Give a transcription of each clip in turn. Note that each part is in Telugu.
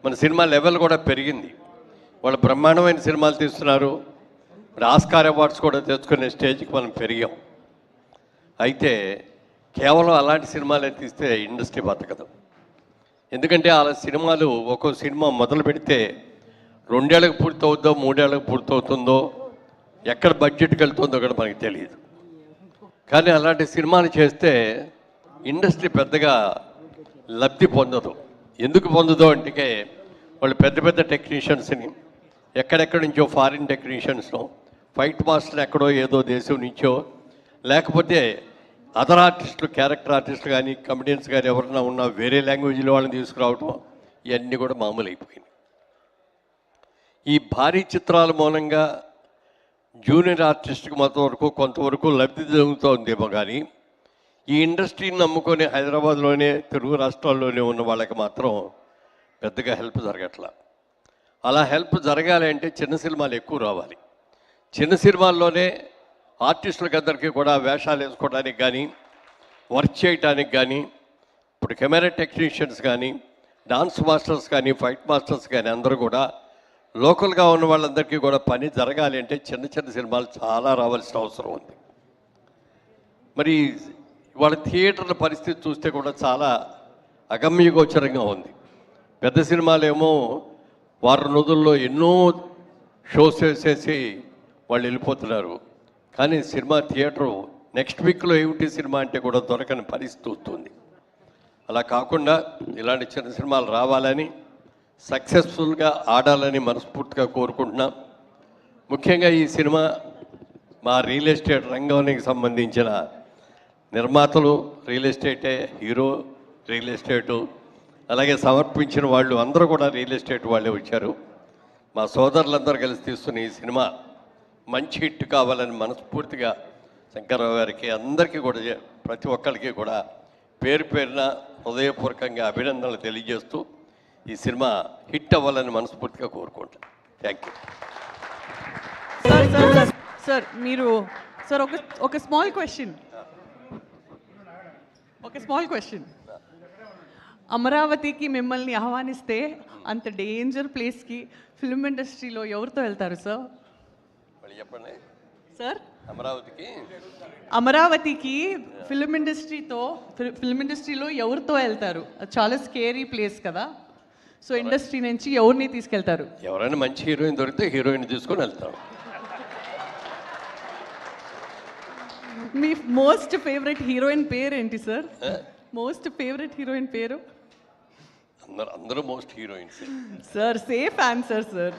మన సినిమా లెవెల్ కూడా పెరిగింది. వాళ్ళు బ్రహ్మాండమైన సినిమాలు తీస్తున్నారు. మరి ఆస్కార్ అవార్డ్స్ కూడా తెచ్చుకునే స్టేజ్కి మనం పెరిగాం. అయితే కేవలం అలాంటి సినిమాలే తీస్తే ఇండస్ట్రీ బతకదు. ఎందుకంటే అలా సినిమాలు ఒక్కో సినిమా మొదలు పెడితే 2 ఏళ్ళకి పూర్తవుతుందో 3 ఏళ్ళకి పూర్తవుతుందో ఎక్కడ బడ్జెట్కి వెళ్తుందో కూడా మనకి తెలియదు. కానీ అలాంటి సినిమాలు చేస్తే ఇండస్ట్రీ పెద్దగా లబ్ధి పొందదు. ఎందుకు పొందదు అంటే వాళ్ళు పెద్ద పెద్ద టెక్నీషియన్స్ని ఎక్కడెక్కడి నుంచో ఫారిన్ టెక్నీషియన్స్ను ఫైట్ మాస్టర్ ఎక్కడో ఏదో దేశం నుంచో లేకపోతే అదర్ ఆర్టిస్టులు క్యారెక్టర్ ఆర్టిస్టులు కానీ కమెడియన్స్ కానీ ఎవరైనా ఉన్నా వేరే లాంగ్వేజ్లో వాళ్ళని తీసుకురావటం ఇవన్నీ కూడా మామూలు అయిపోయింది. ఈ భారీ చిత్రాల మూలంగా జూనియర్ ఆర్టిస్ట్కి వరకు కొంతవరకు లబ్ధి జరుగుతుందేమో కానీ ఈ ఇండస్ట్రీని నమ్ముకొని హైదరాబాద్లోనే తెలుగు రాష్ట్రాల్లోనే ఉన్న వాళ్ళకి మాత్రం పెద్దగా హెల్ప్ జరగట్లా. అలా హెల్ప్ జరగాలి అంటే చిన్న సినిమాలు ఎక్కువ రావాలి. చిన్న సినిమాల్లోనే ఆర్టిస్టులకి అందరికీ కూడా వేషాలు వేసుకోవడానికి కానీ వర్క్ చేయడానికి కానీ ఇప్పుడు కెమెరా టెక్నీషియన్స్ కానీ డాన్స్ మాస్టర్స్ కానీ ఫైట్ మాస్టర్స్ కానీ అందరూ కూడా లోకల్గా ఉన్న వాళ్ళందరికీ కూడా పని జరగాలి అంటే చిన్న చిన్న సినిమాలు చాలా రావాల్సిన అవసరం ఉంది. మరి వాళ్ళ థియేటర్ల పరిస్థితి చూస్తే కూడా చాలా అగమ్యగోచరంగా ఉంది. పెద్ద సినిమాలు ఏమో వారం రోజుల్లో ఎన్నో షోస్ వేసేసి వాళ్ళు వెళ్ళిపోతున్నారు. కానీ సినిమా థియేటరు నెక్స్ట్ వీక్లో ఏమిటి సినిమా అంటే కూడా దొరకని పరిస్థితి వస్తుంది. అలా కాకుండా ఇలాంటి చిన్న సినిమాలు రావాలని సక్సెస్ఫుల్గా ఆడాలని మనస్ఫూర్తిగా కోరుకుంటున్నాం. ముఖ్యంగా ఈ సినిమా మా రియల్ ఎస్టేట్ రంగానికి సంబంధించిన నిర్మాతలు రియల్ ఎస్టేటే, హీరో రియల్ ఎస్టేటు, అలాగే సమర్పించిన వాళ్ళు అందరూ కూడా రియల్ ఎస్టేట్ వాళ్ళే వచ్చారు. మా సోదరులందరూ కలిసి తీస్తున్న ఈ సినిమా మంచి హిట్ కావాలని మనస్ఫూర్తిగా శంకర్రావు గారికి అందరికీ కూడా ప్రతి ఒక్కరికి కూడా పేరు పేరున హృదయపూర్వకంగా అభినందనలు తెలియజేస్తూ ఈ సినిమా హిట్ అవ్వాలని మనస్ఫూర్తిగా కోరుకుంటాను. Thank you. సార్ మీరు సార్ ఒక స్మాల్ క్వశ్చన్ అమరావతికి మిమ్మల్ని ఆహ్వానిస్తే అంత డేంజర్ ప్లేస్కి ఫిల్మ్ ఇండస్ట్రీలో ఎవరితో వెళ్తారు సార్? చెప్పండి సార్. అమరావతికి ఫిల్మ్ ఇండస్ట్రీలో ఎవరితో వెళ్తారు? చాలా స్కేరీ ప్లేస్ కదా. సో ఇండస్ట్రీ నుంచి ఎవరిని తీసుకెళ్తారు? ఎవరైనా మంచి హీరోయిన్ దొరికితే హీరోయిన్ తీసుకొని వెళ్తాం. మీ మోస్ట్ ఫేవరెట్ హీరోయిన్ పేరు ఏంటి సార్? మోస్ట్ ఫేవరెట్ హీరోయిన్ పేరు? అందరూ most heroines sir. Safe answer sir.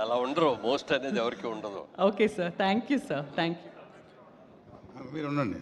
అలా ఉండరు, మోస్ట్ అనేది ఎవరికి ఉండదు. Okay sir, thank you sir. Thank you. మీరు ఉండండి.